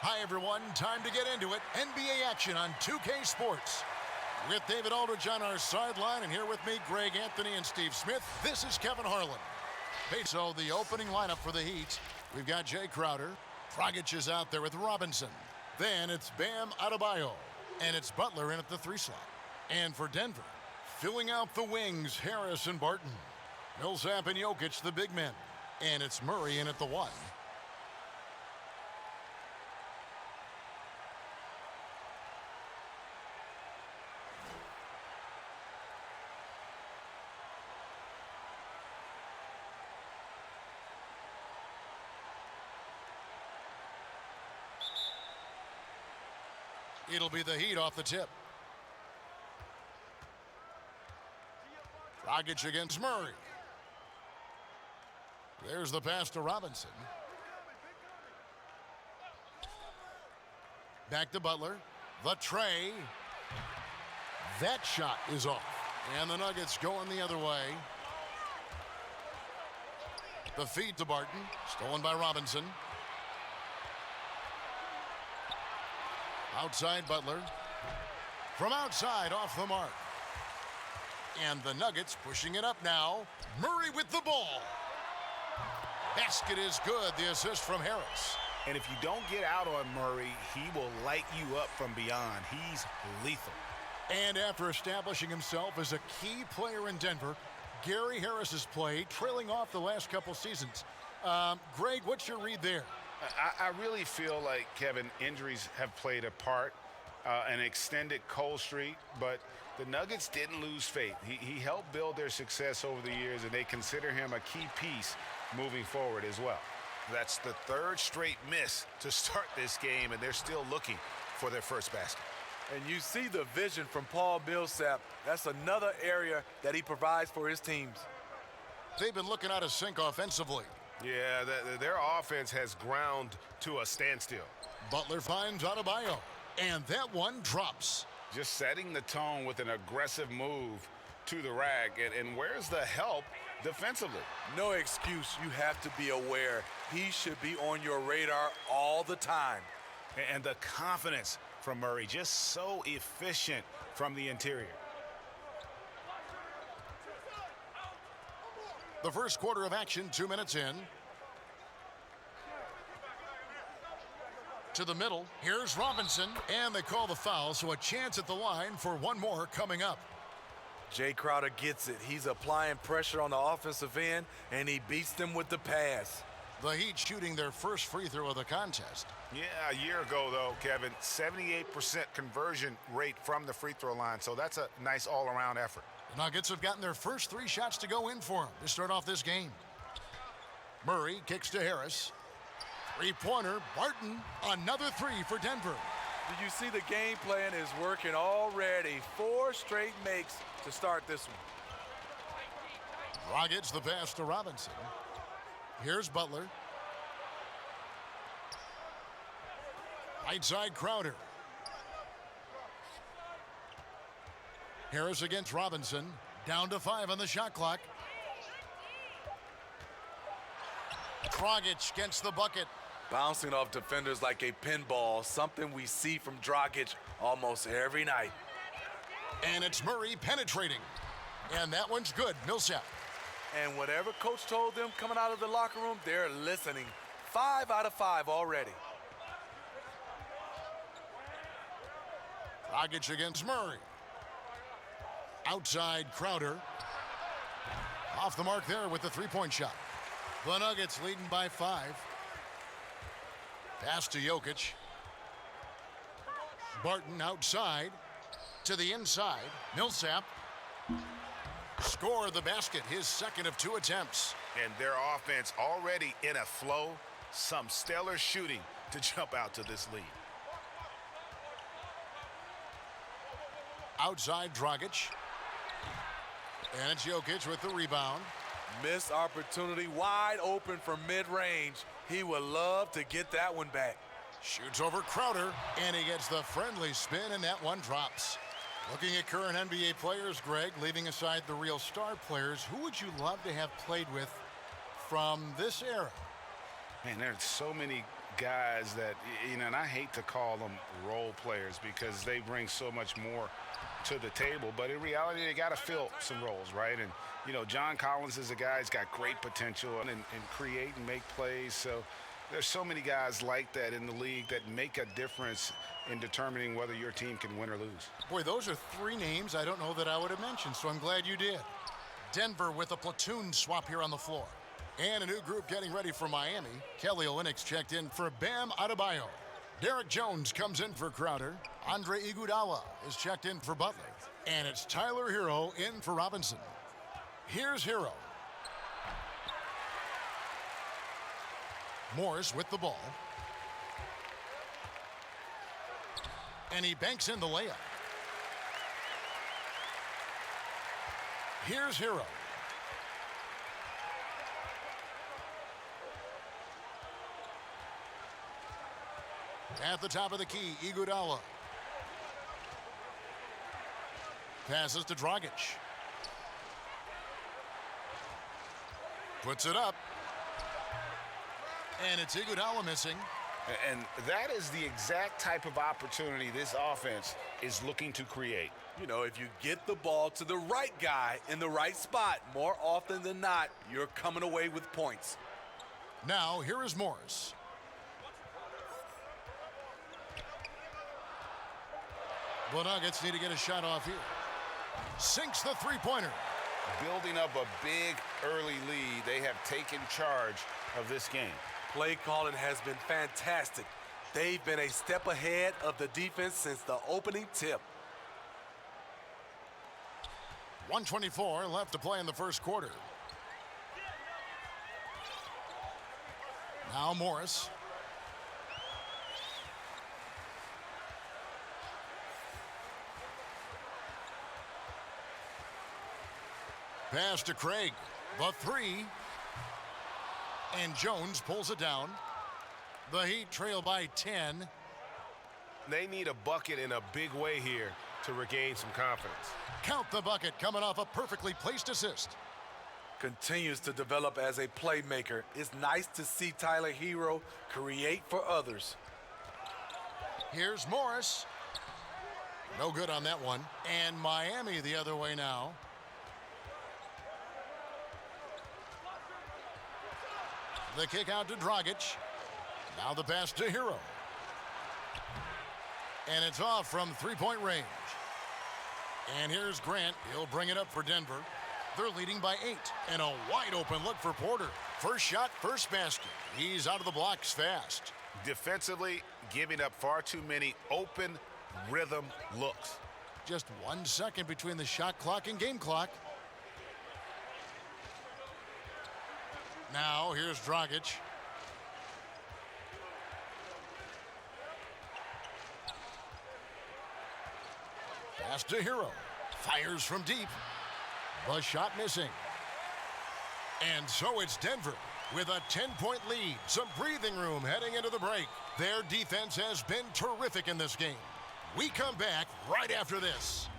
Hi, everyone. Time to get into it. NBA action on 2K Sports. With David Aldridge on our sideline, and here with me, Greg Anthony and Steve Smith. This is Kevin Harlan. So the opening lineup for the Heat, we've got Jay Crowder. Dragic is out there with Robinson. Then it's Bam Adebayo. And it's Butler in at the 3 slot. And for Denver, filling out the wings, Harris and Barton. Millsap and Jokic, the big men. And it's Murray in at the 1. It'll be the Heat off the tip. Dragic against Murray. There's the pass to Robinson. Back to Butler. The tray. That shot is off. And the Nuggets going the other way. The feed to Barton. Stolen by Robinson. Outside Butler. From outside, off the mark. And the Nuggets pushing it up now. Murray with the ball. Basket is good. The assist from Harris. And if you don't get out on Murray, he will light you up from beyond. He's lethal. And after establishing himself as a key player in Denver, Gary Harris's play trailing off the last couple seasons. Greg, what's your read there? I really feel like, Kevin, injuries have played a part, an extended cold streak, but the Nuggets didn't lose faith. He helped build their success over the years, and they consider him a key piece moving forward as well. That's the 3rd straight miss to start this game, and they're still looking for their first basket. And you see the vision from Paul Millsap. That's another area that he provides for his teams. They've been looking out of sync offensively. Yeah, their offense has ground to a standstill. Butler finds Adebayo, and that one drops. Just setting the tone with an aggressive move to the rack. And where's the help defensively? No excuse. You have to be aware. He should be on your radar all the time. And the confidence from Murray, just so efficient from the interior. The first quarter of action, 2 minutes in. To the middle, here's Robinson, and they call the foul, so a chance at the line for one more coming up. Jay Crowder gets it. He's applying pressure on the offensive end, and he beats them with the pass. The Heat shooting their first free throw of the contest. Yeah, a year ago, though, Kevin, 78% conversion rate from the free throw line, so that's a nice all-around effort. The Nuggets have gotten their first 3 shots to go in for them to start off this game. Murray kicks to Harris. 3-pointer, Barton, another 3 for Denver. Do you see the game plan is working already? 4 straight makes to start this one. Dragic the pass to Robinson. Here's Butler. Right side Crowder. Harris against Robinson. Down to 5 on the shot clock. Dragic gets the bucket. Bouncing off defenders like a pinball, something we see from Dragic almost every night. And it's Murray penetrating. And that one's good. Millsap. And whatever coach told them coming out of the locker room, they're listening. 5 out of 5 already. Dragic against Murray. Outside Crowder. Off the mark there with the 3-point shot. The Nuggets leading by 5. Pass to Jokic. Barton outside to the inside. Millsap. Score the basket, his second of 2 attempts. And their offense already in a flow. Some stellar shooting to jump out to this lead. Outside Dragic. And it's Jokic with the rebound. Missed opportunity, wide open from mid-range. He would love to get that one back. Shoots over Crowder, and he gets the friendly spin, and that one drops. Looking at current NBA players, Greg, leaving aside the real star players, who would you love to have played with from this era? Man, there's so many guys that, and I hate to call them role players because they bring so much more to the table, but in reality, they got to fill some roles, right? And, John Collins is a guy who's got great potential and create and make plays. So there's so many guys like that in the league that make a difference in determining whether your team can win or lose. Boy, those are three names I don't know that I would have mentioned, so I'm glad you did. Denver with a platoon swap here on the floor. And a new group getting ready for Miami. Kelly Olynyk's checked in for Bam Adebayo. Derek Jones comes in for Crowder. Andre Iguodala is checked in for Butler. And it's Tyler Hero in for Robinson. Here's Hero. Morris with the ball. And he banks in the layup. Here's Hero. At the top of the key, Iguodala. Passes to Dragic. Puts it up. And it's Iguodala missing. And that is the exact type of opportunity this offense is looking to create. If you get the ball to the right guy in the right spot, more often than not, you're coming away with points. Now, here is Morris. The Nuggets need to get a shot off here. Sinks the three-pointer. Building up a big early lead, they have taken charge of this game. Play calling has been fantastic. They've been a step ahead of the defense since the opening tip. 1:24 left to play in the first quarter. Now Morris. Pass to Craig. The three. And Jones pulls it down. The Heat trail by 10. They need a bucket in a big way here to regain some confidence. Count the bucket coming off a perfectly placed assist. Continues to develop as a playmaker. It's nice to see Tyler Hero create for others. Here's Morris. No good on that one. And Miami the other way now. The kick out to Dragic. Now the pass to Hero. And it's off from three-point range. And here's Grant. He'll bring it up for Denver. They're leading by 8. And a wide-open look for Porter. First shot, first basket. He's out of the blocks fast. Defensively, giving up far too many open rhythm looks. Just 1 second between the shot clock and game clock. Now, here's Dragic. Pass to Hero. Fires from deep. The shot missing. And so it's Denver with a 10-point lead. Some breathing room heading into the break. Their defense has been terrific in this game. We come back right after this.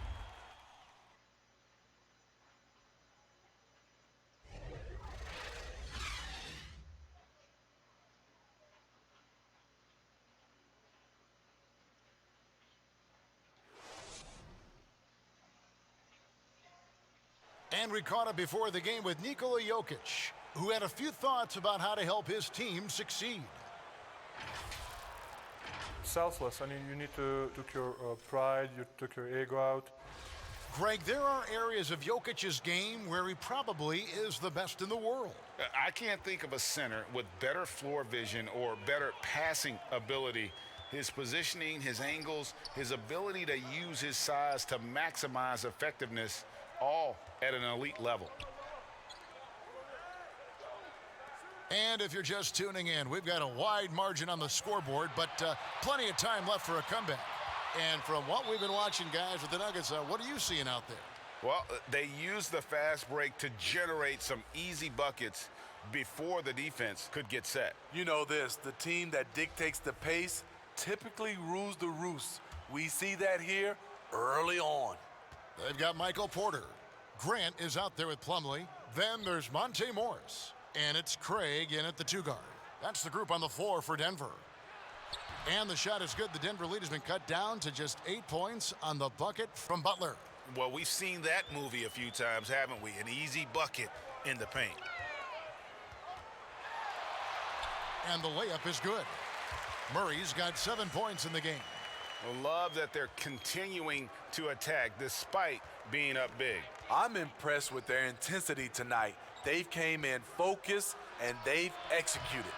And we caught up before the game with Nikola Jokic, who had a few thoughts about how to help his team succeed. Selfless. I mean, you need to took your pride, you took your ego out. Greg, there are areas of Jokic's game where he probably is the best in the world. I can't think of a center with better floor vision or better passing ability. His positioning, his angles, his ability to use his size to maximize effectiveness, all at an elite level. And if you're just tuning in, we've got a wide margin on the scoreboard, but plenty of time left for a comeback. And from what we've been watching, guys, with the Nuggets, what are you seeing out there? Well, they use the fast break to generate some easy buckets before the defense could get set. You know this, the team that dictates the pace typically rules the roost. We see that here early on. They've got Michael Porter. Grant is out there with Plumlee. Then there's Monte Morris. And it's Craig in at the 2 guard. That's the group on the floor for Denver. And the shot is good. The Denver lead has been cut down to just 8 points on the bucket from Butler. Well, we've seen that movie a few times, haven't we? An easy bucket in the paint. And the layup is good. Murray's got 7 points in the game. I love that they're continuing to attack despite being up big. I'm impressed with their intensity tonight. They've came in focused and they've executed.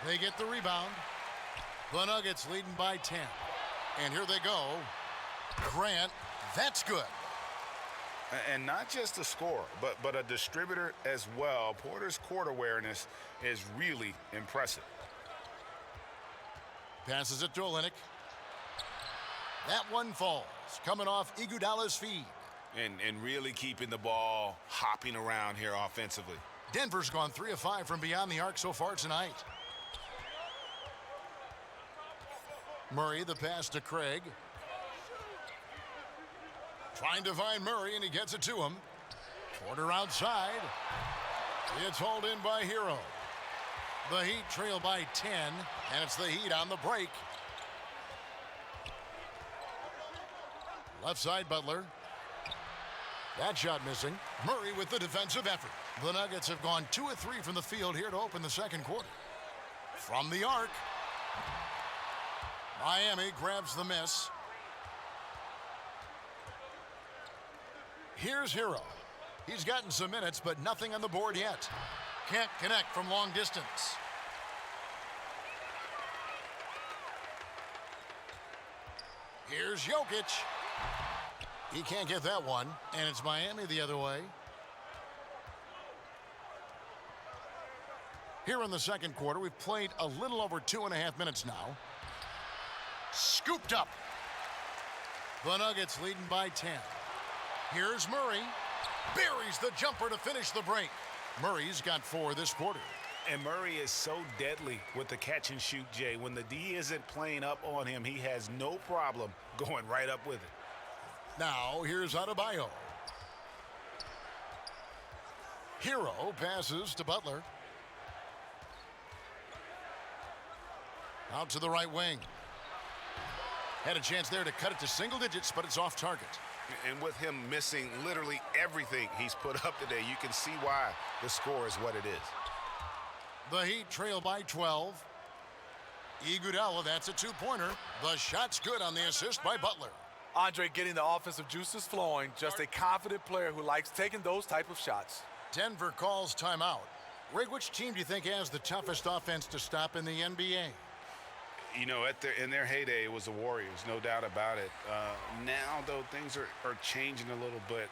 They get the rebound. The Nuggets leading by 10. And here they go. Grant, that's good. And not just a scorer, but a distributor as well. Porter's court awareness is really impressive. Passes it to Olynyk. That one falls, coming off Iguodala's feed. And really keeping the ball hopping around here offensively. Denver's gone 3 of 5 from beyond the arc so far tonight. Murray, the pass to Craig. Trying to find Murray, and he gets it to him. Porter outside. It's hauled in by Hero. The Heat trail by 10, and it's the Heat on the break. Left side, Butler. That shot missing. Murray with the defensive effort. The Nuggets have gone 2 of 3 from the field here to open the second quarter. From the arc. Miami grabs the miss. Here's Hero. He's gotten some minutes, but nothing on the board yet. Can't connect from long distance. Here's Jokic. He can't get that one, and it's Miami the other way. Here in the second quarter, we've played a little over 2.5 minutes now. Scooped up. The Nuggets leading by 10. Here's Murray. Buries the jumper to finish the break. Murray's got 4 this quarter. And Murray is so deadly with the catch and shoot, Jay. When the D isn't playing up on him, he has no problem going right up with it. Now, here's Adebayo. Hero passes to Butler. Out to the right wing. Had a chance there to cut it to single digits, but it's off target. And with him missing literally everything he's put up today, you can see why the score is what it is. The Heat trail by 12. Iguodala, that's a 2-pointer. The shot's good on the assist by Butler. Andre getting the offensive juices flowing, just a confident player who likes taking those type of shots. Denver calls timeout. Rig, which team do you think has the toughest offense to stop in the NBA? You know, in their heyday, it was the Warriors, no doubt about it. Now, though, things are changing a little bit.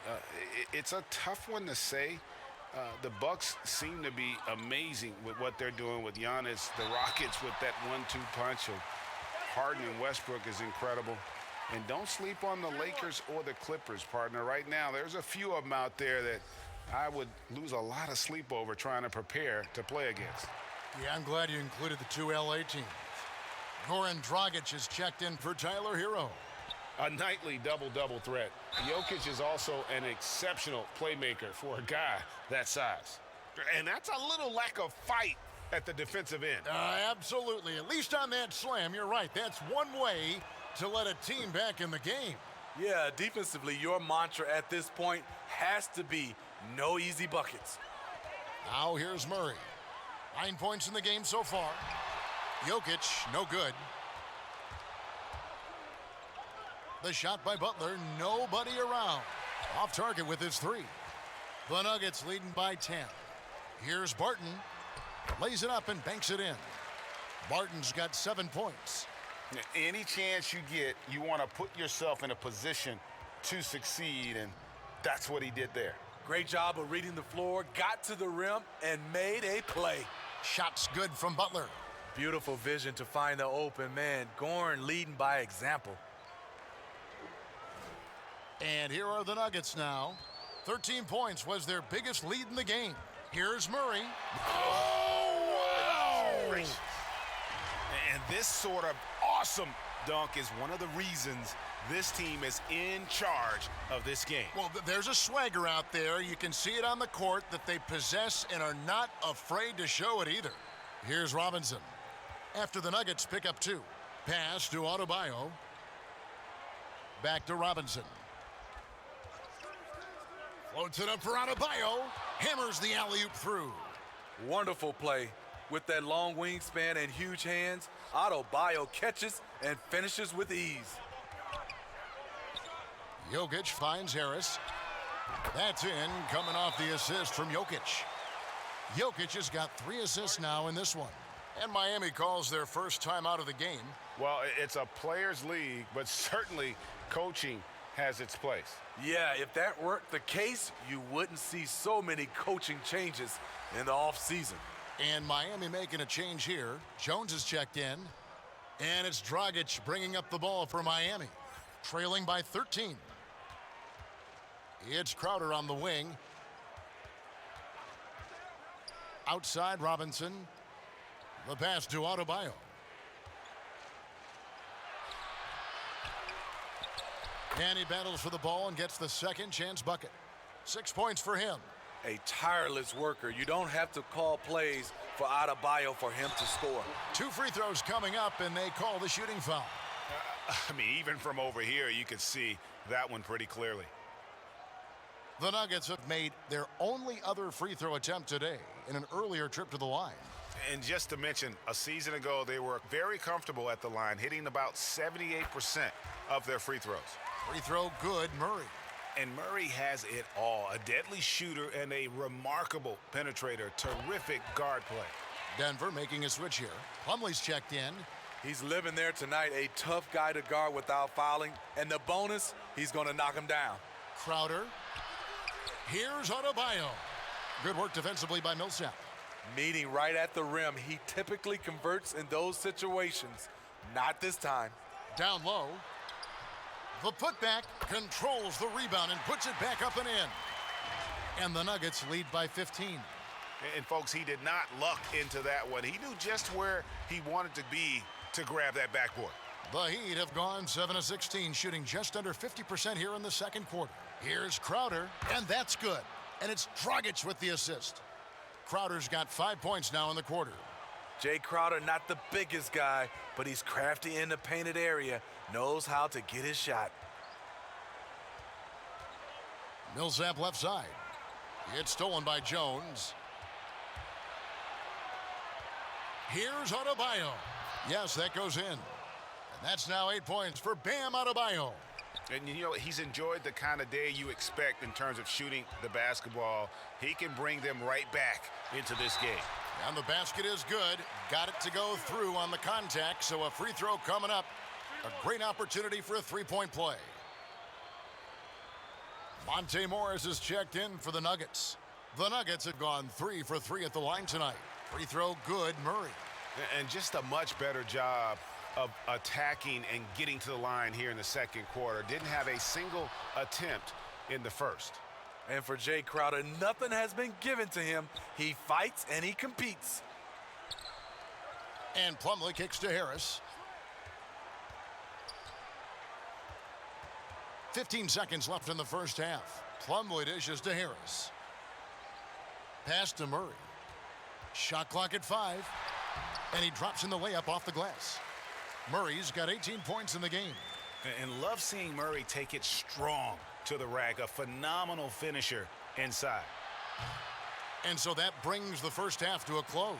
It's a tough one to say. The Bucks seem to be amazing with what they're doing with Giannis. The Rockets with that 1-2 punch of Harden and Westbrook is incredible. And don't sleep on the Lakers or the Clippers, partner. Right now, there's a few of them out there that I would lose a lot of sleep over trying to prepare to play against. Yeah, I'm glad you included the 2 LA teams. Goran Dragic has checked in for Tyler Hero. A nightly double-double threat. Jokic is also an exceptional playmaker for a guy that size. And that's a little lack of fight at the defensive end. Absolutely. At least on that slam, you're right. That's one way to let a team back in the game. Yeah, defensively, your mantra at this point has to be no easy buckets. Now here's Murray. 9 points in the game so far. Jokic, no good. The shot by Butler, nobody around. Off target with his 3. The Nuggets leading by 10. Here's Barton. Lays it up and banks it in. Barton's got 7 points. Any chance you get, you want to put yourself in a position to succeed, and that's what he did there. Great job of reading the floor, got to the rim, and made a play. Shot's good from Butler. Beautiful vision to find the open man. Goran leading by example. And here are the Nuggets now. 13 points was their biggest lead in the game. Here's Murray. Oh, wow! And this sort of awesome dunk is one of the reasons this team is in charge of this game. Well, there's a swagger out there. You can see it on the court that they possess and are not afraid to show it either. Here's Robinson. After the Nuggets pick up 2. Pass to Adebayo. Back to Robinson. Floats it up for Adebayo. Hammers the alley-oop through. Wonderful play. With that long wingspan and huge hands, Adebayo catches and finishes with ease. Jokic finds Harris. That's in, coming off the assist from Jokic. Jokic has got 3 assists now in this one. And Miami calls their first time out of the game. Well, it's a players' league, but certainly coaching has its place. Yeah, if that weren't the case, you wouldn't see so many coaching changes in the offseason. And Miami making a change here. Jones is checked in. And it's Dragic bringing up the ball for Miami. Trailing by 13. It's Crowder on the wing. Outside Robinson. The pass to Adebayo. And he battles for the ball and gets the second chance bucket. 6 points for him. A tireless worker. You don't have to call plays for Adebayo for him to score. 2 free throws coming up, and they call the shooting foul. I mean, even from over here, you could see that one pretty clearly. The Nuggets have made their only other free throw attempt today in an earlier trip to the line. And just to mention, a season ago, they were very comfortable at the line, hitting about 78% of their free throws. Free throw good, Murray. And Murray has it all. A deadly shooter and a remarkable penetrator. Terrific guard play. Denver making a switch here. Plumlee's checked in. He's living there tonight, a tough guy to guard without fouling. And the bonus, he's going to knock him down. Crowder. Here's Adebayo. Good work defensively by Millsap. Meeting right at the rim. He typically converts in those situations. Not this time. Down low. The putback controls the rebound and puts it back up and in. And the Nuggets lead by 15. And folks, he did not luck into that one. He knew just where he wanted to be to grab that backboard. The Heat have gone 7 of 16, shooting just under 50% here in the second quarter. Here's Crowder, and that's good. And it's Dragic with the assist. Crowder's got 5 points now in the quarter. Jay Crowder, not the biggest guy, but he's crafty in the painted area, knows how to get his shot. Millsap left side. It's stolen by Jones. Here's Adebayo. Yes, that goes in. And that's now 8 points for Bam Adebayo. And you know, he's enjoyed the kind of day you expect in terms of shooting the basketball. He can bring them right back into this game. And the basket is good. Got it to go through on the contact, so a free throw coming up. A great opportunity for a three-point play. Monte Morris is checked in for the Nuggets. The Nuggets have gone 3 for 3 at the line tonight. Free throw good, Murray. And just a much better job of attacking and getting to the line here in the second quarter. Didn't have a single attempt in the first. And for Jay Crowder, nothing has been given to him. He fights and he competes. And Plumlee kicks to Harris. 15 seconds left in the first half. Plumlee dishes to Harris. Pass to Murray. Shot clock at 5. And he drops in the layup off the glass. Murray's got 18 points in the game. And love seeing Murray take it strong to the rack. A phenomenal finisher inside. And so that brings the first half to a close.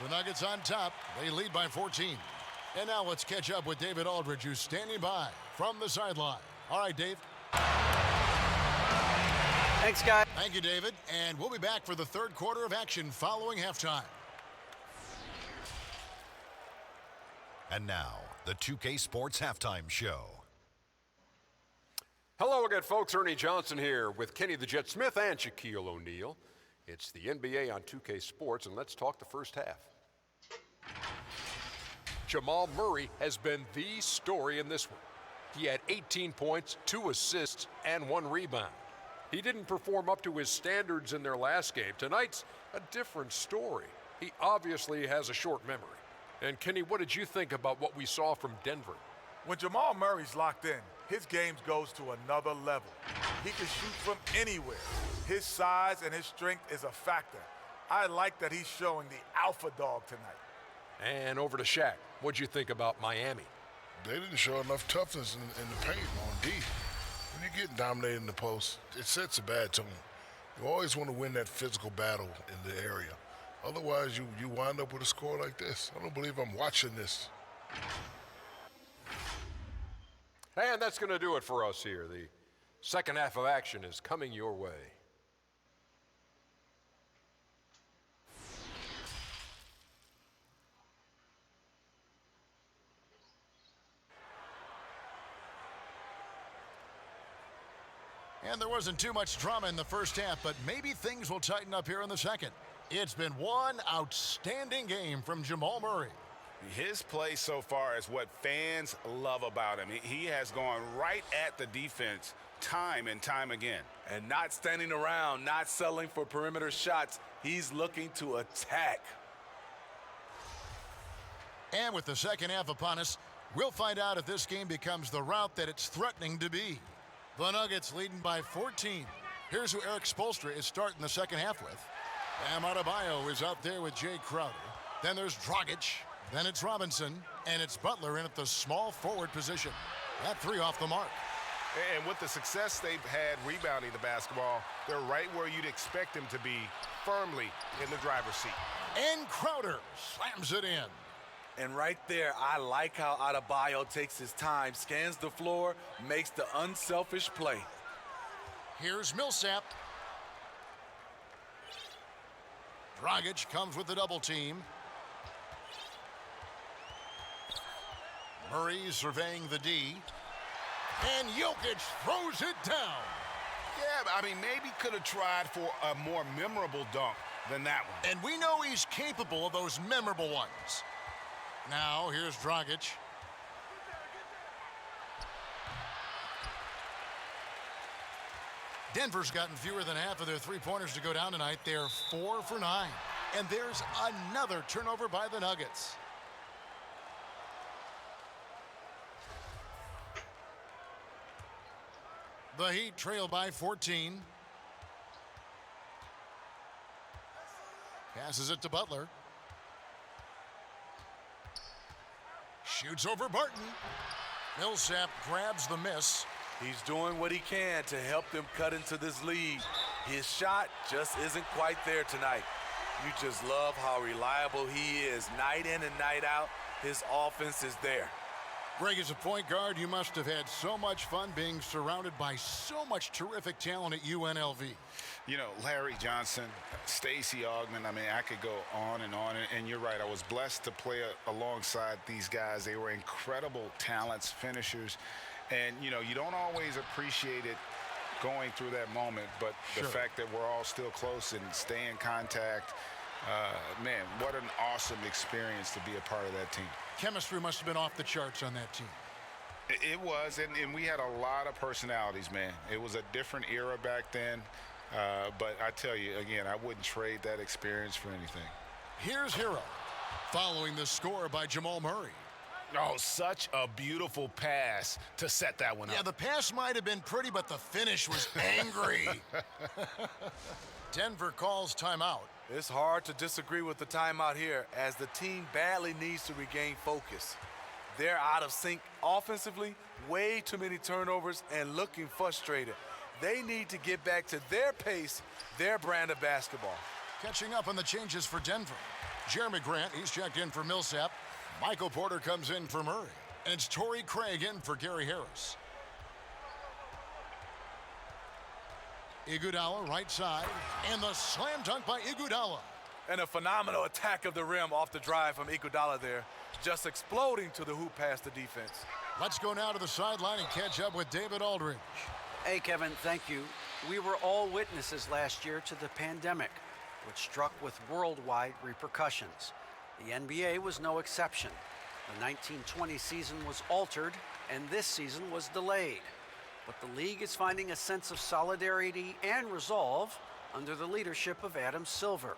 The Nuggets on top. They lead by 14. And now let's catch up with David Aldridge, who's standing by from the sideline. All right, Dave. Thanks, guys. Thank you, David. And we'll be back for the third quarter of action following halftime. And now, the 2K Sports Halftime Show. Hello again, folks. Ernie Johnson here with Kenny the Jet Smith and Shaquille O'Neal. It's the NBA on 2K Sports, and let's talk the first half. Jamal Murray has been the story in this one. He had 18 points, 2 assists, and 1 rebound. He didn't perform up to his standards in their last game. Tonight's a different story. He obviously has a short memory. And Kenny, what did you think about what we saw from Denver? When Jamal Murray's locked in, his game goes to another level. He can shoot from anywhere. His size and his strength is a factor. I like that he's showing the alpha dog tonight. And over to Shaq. What'd you think about Miami? They didn't show enough toughness in the paint on D. When you get dominated in the post, it sets a bad tone. You always want to win that physical battle in the area. Otherwise, you wind up with a score like this. I don't believe I'm watching this. And that's going to do it for us here. The second half of action is coming your way. And there wasn't too much drama in the first half, but maybe things will tighten up here in the second. It's been one outstanding game from Jamal Murray. His play so far is what fans love about him. He has gone right at the defense time and time again. And not standing around, not settling for perimeter shots. He's looking to attack. And with the second half upon us, we'll find out if this game becomes the route that it's threatening to be. The Nuggets leading by 14. Here's who Eric Spoelstra is starting the second half with. Bam Adebayo is out there with Jay Crowder. Then there's Dragic. Then it's Robinson. And it's Butler in at the small forward position. That three off the mark. And with the success they've had rebounding the basketball, they're right where you'd expect them to be, firmly in the driver's seat. And Crowder slams it in. And right there, I like how Adebayo takes his time, scans the floor, makes the unselfish play. Here's Millsap. Dragic comes with the double team. Murray surveying the D. And Jokic throws it down. Yeah, I mean, maybe could have tried for a more memorable dunk than that one. And we know he's capable of those memorable ones. Now, here's Dragic. Denver's gotten fewer than half of their three-pointers to go down tonight. They're 4 for 9. And there's another turnover by the Nuggets. The Heat trail by 14. Passes it to Butler. Shoots over Barton. Millsap grabs the miss. He's doing what he can to help them cut into this lead. His shot just isn't quite there tonight. You just love how reliable he is night in and night out. His offense is there. Greg, as a point guard, you must have had so much fun being surrounded by so much terrific talent at UNLV. You know, Larry Johnson, Stacey Augmon, I mean, I could go on. And you're right, I was blessed to play alongside these guys. They were incredible talents, finishers. And, you know, you don't always appreciate it going through that moment, but the fact that we're all still close and stay in contact, man, what an awesome experience to be a part of that team. Chemistry must have been off the charts on that team. It was, and we had a lot of personalities, man. It was a different era back then, but I tell you, again, I wouldn't trade that experience for anything. Here's Hero, following the score by Jamal Murray. Oh, such a beautiful pass to set that one up. Yeah, the pass might have been pretty, but the finish was angry. Denver calls timeout. It's hard to disagree with the timeout here as the team badly needs to regain focus. They're out of sync offensively, way too many turnovers, and looking frustrated. They need to get back to their pace, their brand of basketball. Catching up on the changes for Denver. Jeremy Grant, he's checked in for Millsap. Michael Porter comes in for Murray. And it's Torrey Craig in for Gary Harris. Iguodala right side. And the slam dunk by Iguodala. And a phenomenal attack of the rim off the drive from Iguodala there. Just exploding to the hoop past the defense. Let's go now to the sideline and catch up with David Aldridge. Hey, Kevin, thank you. We were all witnesses last year to the pandemic, which struck with worldwide repercussions. The NBA was no exception. The 1920 season was altered, and this season was delayed. But the league is finding a sense of solidarity and resolve under the leadership of Adam Silver.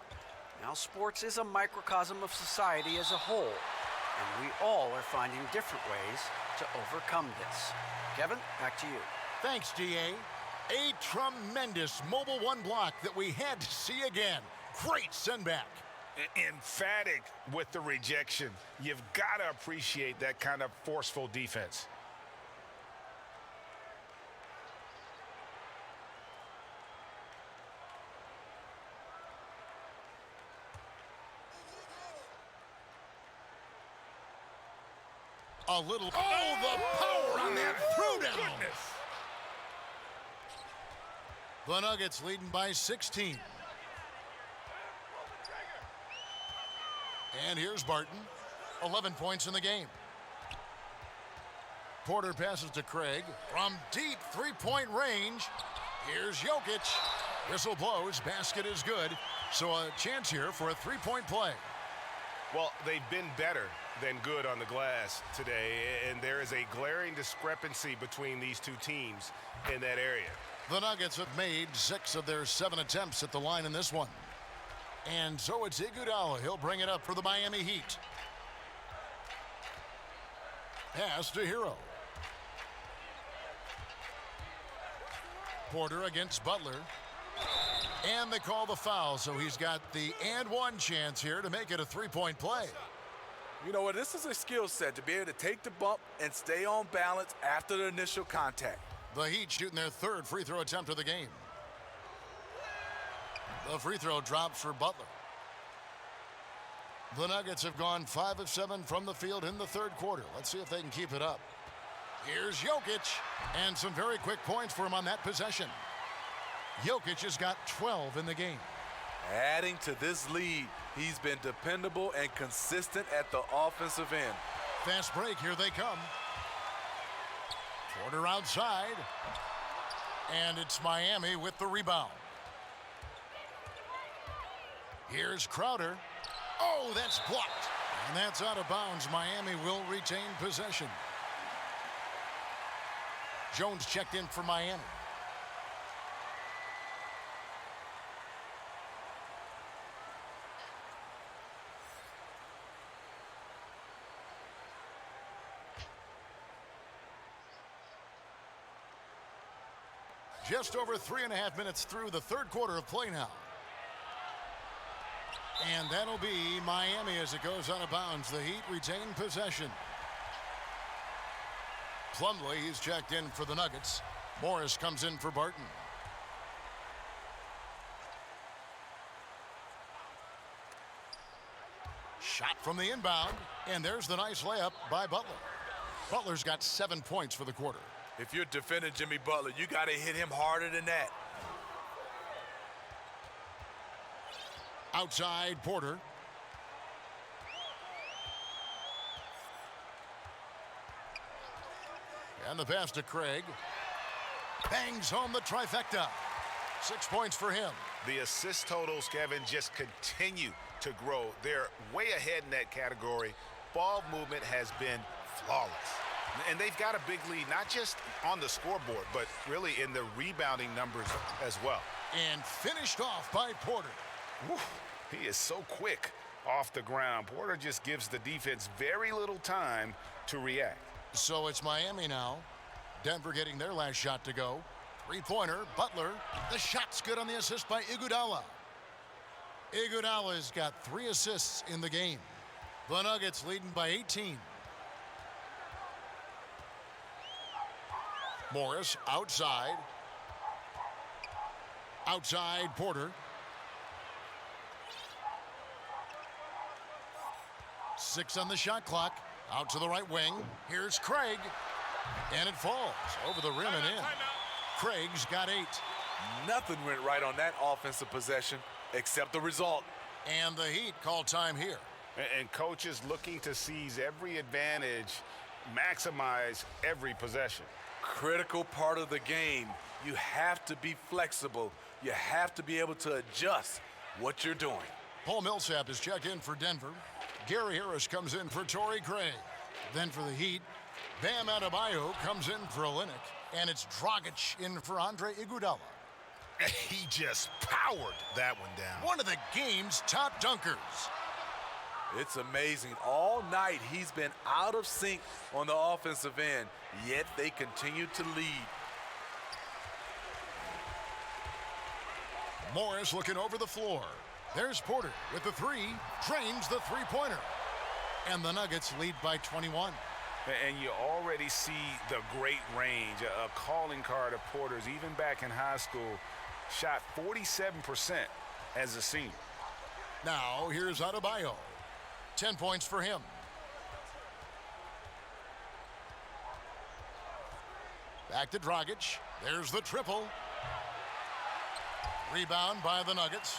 Now, sports is a microcosm of society as a whole, and we all are finding different ways to overcome this. Kevin, back to you. Thanks, DA. A tremendous Mobile One block that we had to see again. Great send back. Emphatic with the rejection. You've got to appreciate that kind of forceful defense. A little. Oh, the power on that throwdown. The Nuggets leading by 16. And here's Barton. 11 points in the game. Porter passes to Craig from deep three-point range. Here's Jokic. Whistle blows. Basket is good. So a chance here for a three-point play. Well, they've been better than good on the glass today, and there is a glaring discrepancy between these two teams in that area. The Nuggets have made 6 of their 7 attempts at the line in this one. And so it's Iguodala. He'll bring it up for the Miami Heat. Pass to Hero. Porter against Butler. And they call the foul, so he's got the and one chance here to make it a three-point play. You know what? This is a skill set to be able to take the bump and stay on balance after the initial contact. The Heat shooting their 3rd free throw attempt of the game. The free throw drops for Butler. The Nuggets have gone 5 of 7 from the field in the 3rd quarter. Let's see if they can keep it up. Here's Jokic, and some very quick points for him on that possession. Jokic has got 12 in the game. Adding to this lead, he's been dependable and consistent at the offensive end. Fast break, here they come. Porter outside, and it's Miami with the rebound. Here's Crowder. Oh, that's blocked, and that's out of bounds. Miami will retain possession. Jones checked in for Miami. Just over 3.5 minutes through the 3rd quarter of play now. And that'll be Miami as it goes out of bounds. The Heat retain possession. Plumlee, he's checked in for the Nuggets. Morris comes in for Barton. Shot from the inbound, and there's the nice layup by Butler. Butler's got 7 points for the quarter. If you're defending Jimmy Butler, you got to hit him harder than that. Outside, Porter. And the pass to Craig. Bangs home the trifecta. 6 points for him. The assist totals, Kevin, just continue to grow. They're way ahead in that category. Ball movement has been flawless. And they've got a big lead, not just on the scoreboard, but really in the rebounding numbers as well. And finished off by Porter. Whew, he is so quick off the ground. Porter just gives the defense very little time to react. So it's Miami now. Denver getting their last shot to go. Three-pointer, Butler. The shot's good on the assist by Iguodala. Iguodala's got 3 assists in the game. The Nuggets leading by 18. Morris outside. Outside, Porter. 6 on the shot clock. Out to the right wing. Here's Craig. And it falls over the rim and in. Craig's got 8. Nothing went right on that offensive possession except the result. And the Heat call time here. And coaches looking to seize every advantage, maximize every possession. Critical part of the game. You have to be flexible. You have to be able to adjust what you're doing. Paul Millsap is checked in for Denver. Gary Harris comes in for Torrey Craig. Then for the Heat, Bam Adebayo comes in for Olynyk. And it's Dragic in for Andre Iguodala. He just powered that one down. One of the game's top dunkers. It's amazing. All night he's been out of sync on the offensive end, yet they continue to lead. Morris looking over the floor. There's Porter with the three, drains the three-pointer. And the Nuggets lead by 21. And you already see the great range, a calling card of Porter's. Even back in high school, shot 47% as a senior. Now here's Adebayo. 10 points for him. Back to Dragic. There's the triple. Rebound by the Nuggets.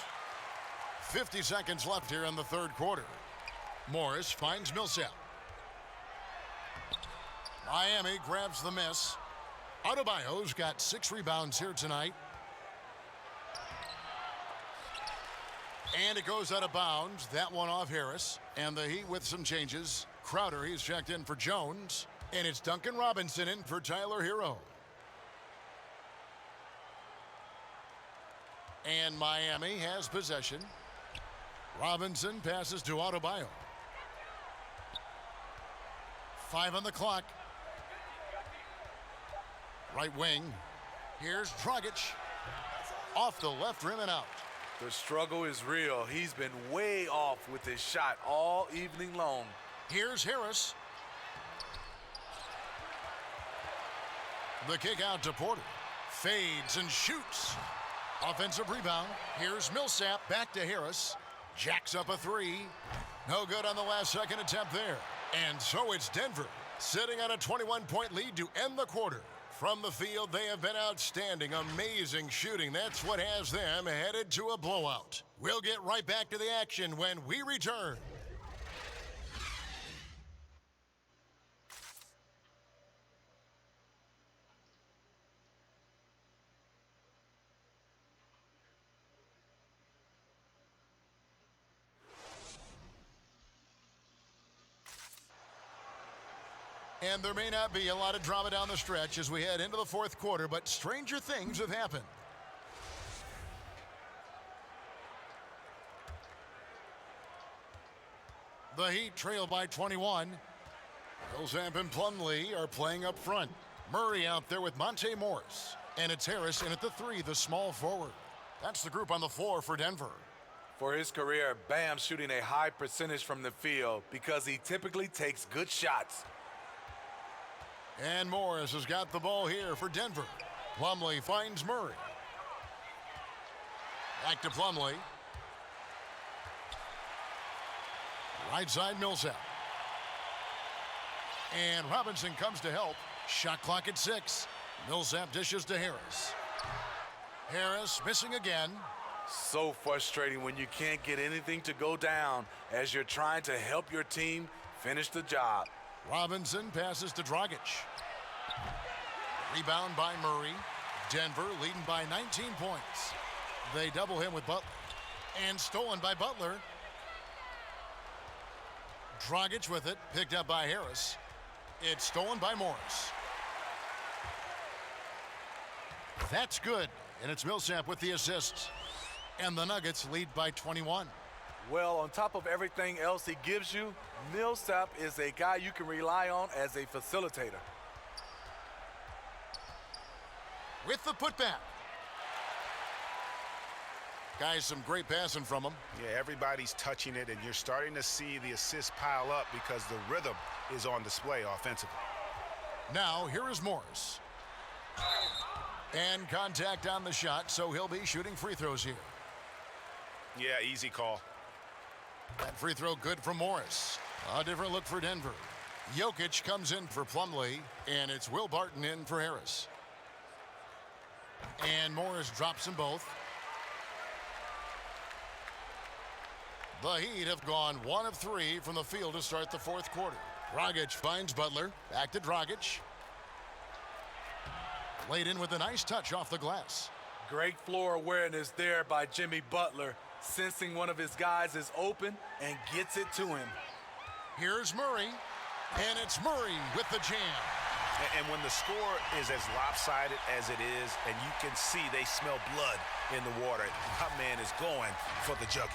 50 seconds left here in the third quarter. Morris finds Millsap. Miami grabs the miss. Adebayo's got 6 rebounds here tonight. And it goes out of bounds. That one off Harris. And the Heat with some changes. Crowder, he's checked in for Jones. And it's Duncan Robinson in for Tyler Hero. And Miami has possession. Robinson passes to Adebayo. 5 on the clock. Right wing. Here's Dragic. Off the left rim and out. The struggle is real. He's been way off with his shot all evening long. Here's Harris. The kick out to Porter. Fades and shoots. Offensive rebound. Here's Millsap. Back to Harris. Jacks up a three. No good on the last second attempt there. And so it's Denver sitting on a 21-point lead to end the quarter. From the field, they have been outstanding. Amazing shooting. That's what has them headed to a blowout. We'll get right back to the action when we return. And there may not be a lot of drama down the stretch as we head into the fourth quarter, but stranger things have happened. The Heat trail by 21. Millsap and Plumlee are playing up front. Murray out there with Monte Morris. And it's Harris in at the three, the small forward. That's the group on the floor for Denver. For his career, Bam's shooting a high percentage from the field because he typically takes good shots. And Morris has got the ball here for Denver. Plumlee finds Murray. Back to Plumlee. Right side Millsap. And Robinson comes to help. Shot clock at 6. Millsap dishes to Harris. Harris missing again. So frustrating when you can't get anything to go down as you're trying to help your team finish the job. Robinson passes to Dragic. Rebound by Murray. Denver leading by 19 points. They double him with Butler. And stolen by Butler. Dragic with it, picked up by Harris. It's stolen by Morris. That's good, and it's Millsap with the assists. And the Nuggets lead by 21. Well, on top of everything else he gives you, Millsap is a guy you can rely on as a facilitator. With the putback. Guys, some great passing from him. Yeah, everybody's touching it, and you're starting to see the assists pile up because the rhythm is on display offensively. Now, here is Morris. And contact on the shot, so he'll be shooting free throws here. Yeah, easy call. That free throw good for Morris. A different look for Denver. Jokic comes in for Plumlee, and it's Will Barton in for Harris. And Morris drops them both. The Heat have gone 1 of 3 from the field to start the fourth quarter. Dragic finds Butler. Back to Dragic. Laid in with a nice touch off the glass. Great floor awareness there by Jimmy Butler, sensing one of his guys is open and gets it to him. Here's Murray, and it's Murray with the jam. And when the score is as lopsided as it is, and you can see they smell blood in the water, my man is going for the jugular.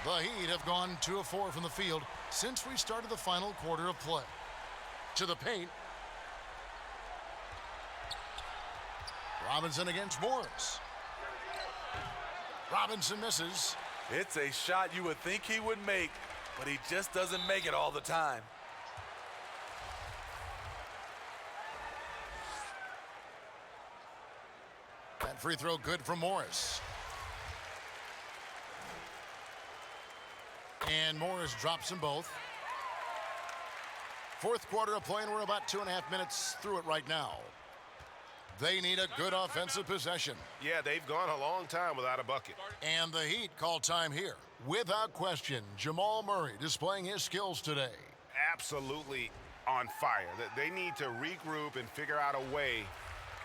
The Heat have gone 2 of 4 from the field since we started the final quarter of play. To the paint. Robinson against Morris. Robinson misses. It's a shot you would think he would make, but he just doesn't make it all the time. That free throw good for Morris. And Morris drops them both. Fourth quarter of play, and we're about 2.5 minutes through it right now. They need a good offensive possession. Yeah, they've gone a long time without a bucket. And the Heat call time here. Without question, Jamal Murray displaying his skills today. Absolutely on fire. They need to regroup and figure out a way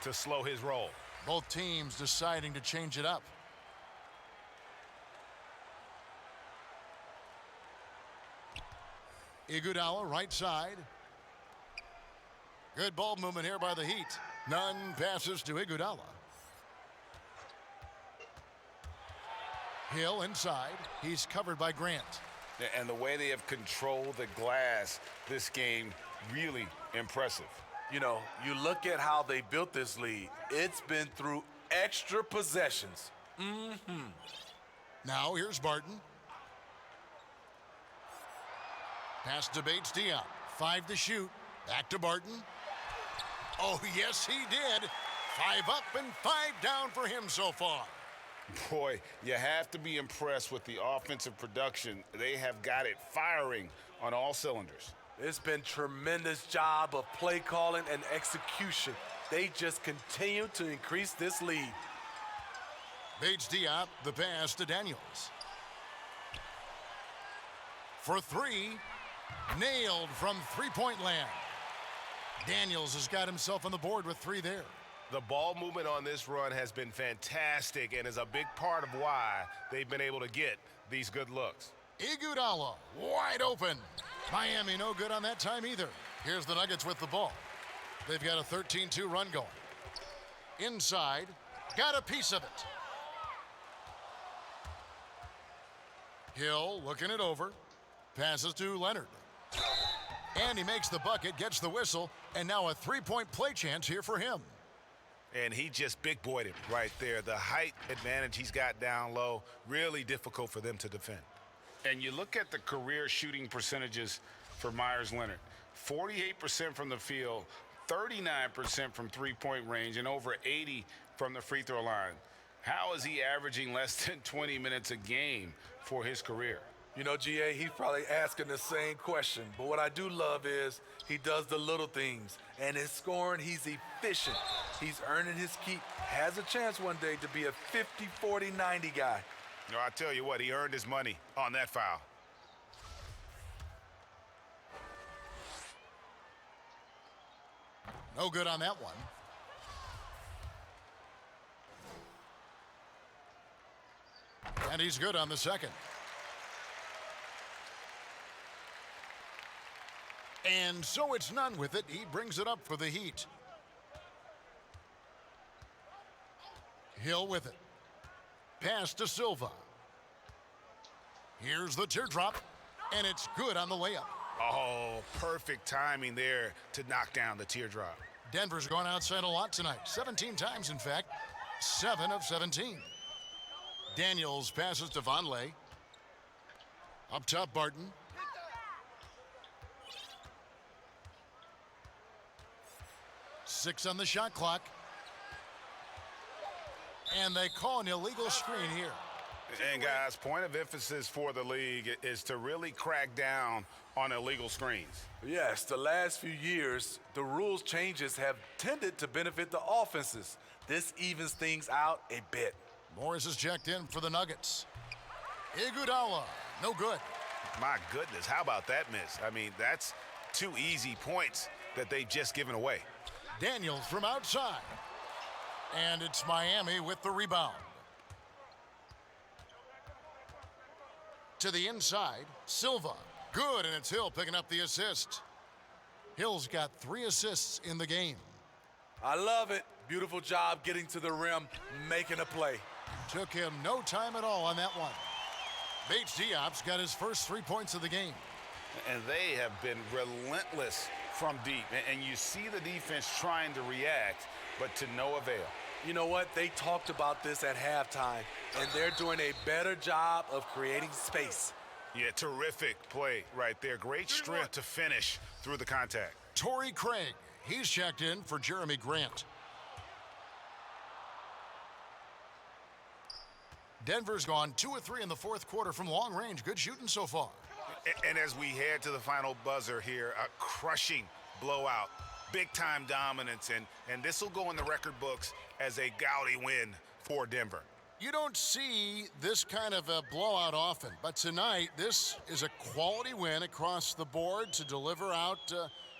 to slow his roll. Both teams deciding to change it up. Iguodala, right side. Good ball movement here by the Heat. None passes to Iguodala. Hill inside. He's covered by Grant. And the way they have controlled the glass this game, really impressive. You know, you look at how they built this lead. It's been through extra possessions. Now here's Barton. Pass to Bates Diop. 5 to shoot. Back to Barton. Oh, yes, he did. 5 up and 5 down for him so far. Boy, you have to be impressed with the offensive production. They have got it firing on all cylinders. It's been tremendous job of play calling and execution. They just continue to increase this lead. Bates Diop, the pass to Daniels. For 3, nailed from three-point land. Daniels has got himself on the board with 3 there. The ball movement on this run has been fantastic and is a big part of why they've been able to get these good looks. Iguodala wide open. Miami no good on that time either. Here's the Nuggets with the ball. They've got a 13-2 run going. Inside, got a piece of it. Hill looking it over. Passes to Leonard. And he makes the bucket, gets the whistle, and now a 3-point play chance here for him. And he just big-boyed him right there. The height advantage he's got down low, really difficult for them to defend. And you look at the career shooting percentages for Myers Leonard. 48% from the field, 39% from three-point range, and over 80 from the free throw line. How is he averaging less than 20 minutes a game for his career? You know, GA, he's probably asking the same question. But what I do love is he does the little things. And his scoring, he's efficient. He's earning his keep. Has a chance one day to be a 50, 40, 90 guy. You know, I tell you what, he earned his money on that foul. No good on that one. And he's good on the second. And so it's none with it. He brings it up for the Heat. Hill with it. Pass to Silva. Here's the teardrop, and it's good on the layup. Oh, perfect timing there to knock down the teardrop. Denver's gone outside a lot tonight. 17 times, in fact. 7 of 17. Daniels passes to Vonleh. Up top, Barton. Six on the shot clock. And they call an illegal screen here. And guys, point of emphasis for the league is to really crack down on illegal screens. Yes, the last few years, the rules changes have tended to benefit the offenses. This evens things out a bit. Morris is checked in for the Nuggets. Iguodala, no good. My goodness, how about that miss? I mean, that's 2 easy points that they've just given away. Daniels from outside. And it's Miami with the rebound. To the inside, Silva. Good, and it's Hill picking up the assist. Hill's got 3 assists in the game. I love it. Beautiful job getting to the rim, making a play. Took him no time at all on that one. Bates Diop's got his first 3 points of the game. And they have been relentless from deep. And you see the defense trying to react, but to no avail. You know what? They talked about this at halftime, and they're doing a better job of creating space. Yeah, terrific play right there. Great strength to finish through the contact. Torrey Craig, he's checked in for Jeremy Grant. Denver's gone 2 of 3 in the fourth quarter from long range. Good shooting so far. And as we head to the final buzzer here, a crushing blowout, big-time dominance, and this will go in the record books as a gaudy win for Denver. You don't see this kind of a blowout often, but tonight this is a quality win across the board to deliver out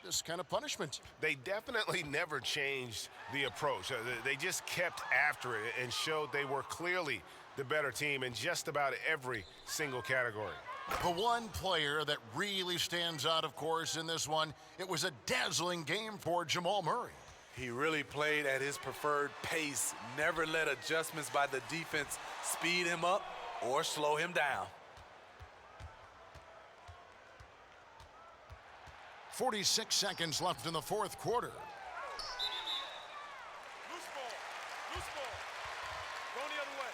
this kind of punishment. They definitely never changed the approach. They just kept after it and showed they were clearly the better team in just about every single category. The one player that really stands out, of course, in this one, it was a dazzling game for Jamal Murray. He really played at his preferred pace, never let adjustments by the defense speed him up or slow him down. 46 seconds left in the fourth quarter. Loose ball. Going the other way.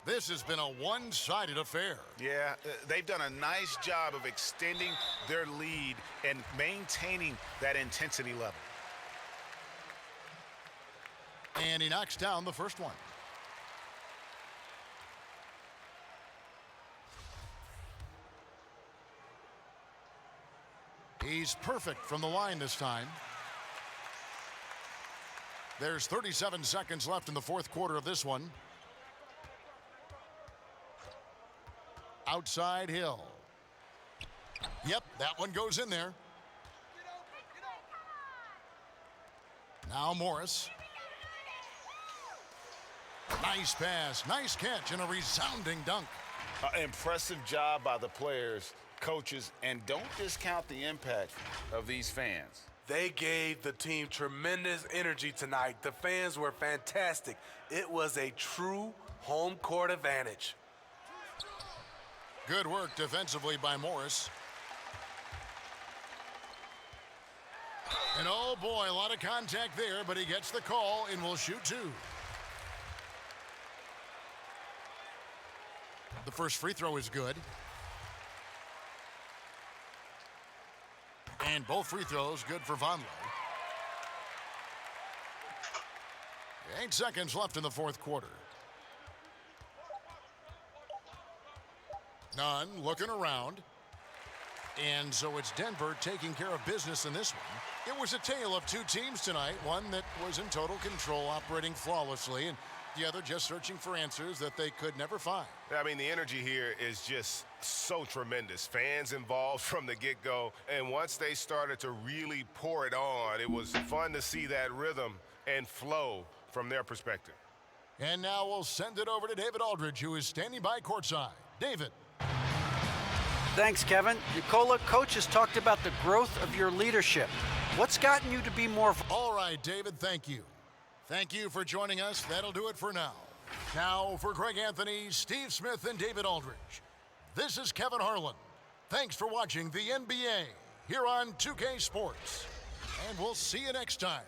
This has been a one-sided affair. Yeah, they've done a nice job of extending their lead and maintaining that intensity level. And he knocks down the first one. He's perfect from the line this time. There's 37 seconds left in the fourth quarter of this one. Outside Hill. Yep, that one goes in there. Now Morris. Nice pass, nice catch, and a resounding dunk. Impressive job by the players, coaches, and don't discount the impact of these fans. They gave the team tremendous energy tonight. The fans were fantastic. It was a true home court advantage. Good work defensively by Morris. And oh boy, a lot of contact there, but he gets the call and will shoot two. The first free throw is good. And both free throws good for Vonleh. 8 seconds left in the fourth quarter. Nunn looking around. And so it's Denver taking care of business in this one. It was a tale of two teams tonight. One that was in total control, operating flawlessly, and the other just searching for answers that they could never find. I mean, the energy here is just so tremendous. Fans involved from the get-go. And once they started to really pour it on, it was fun to see that rhythm and flow from their perspective. And now we'll send it over to David Aldridge, who is standing by courtside. David. Thanks, Kevin. Nicola, coach has talked about the growth of your leadership. What's gotten you to be more... All right, David, thank you. Thank you for joining us. That'll do it for now. Now, for Greg Anthony, Steve Smith, and David Aldridge, this is Kevin Harlan. Thanks for watching the NBA here on 2K Sports. And we'll see you next time.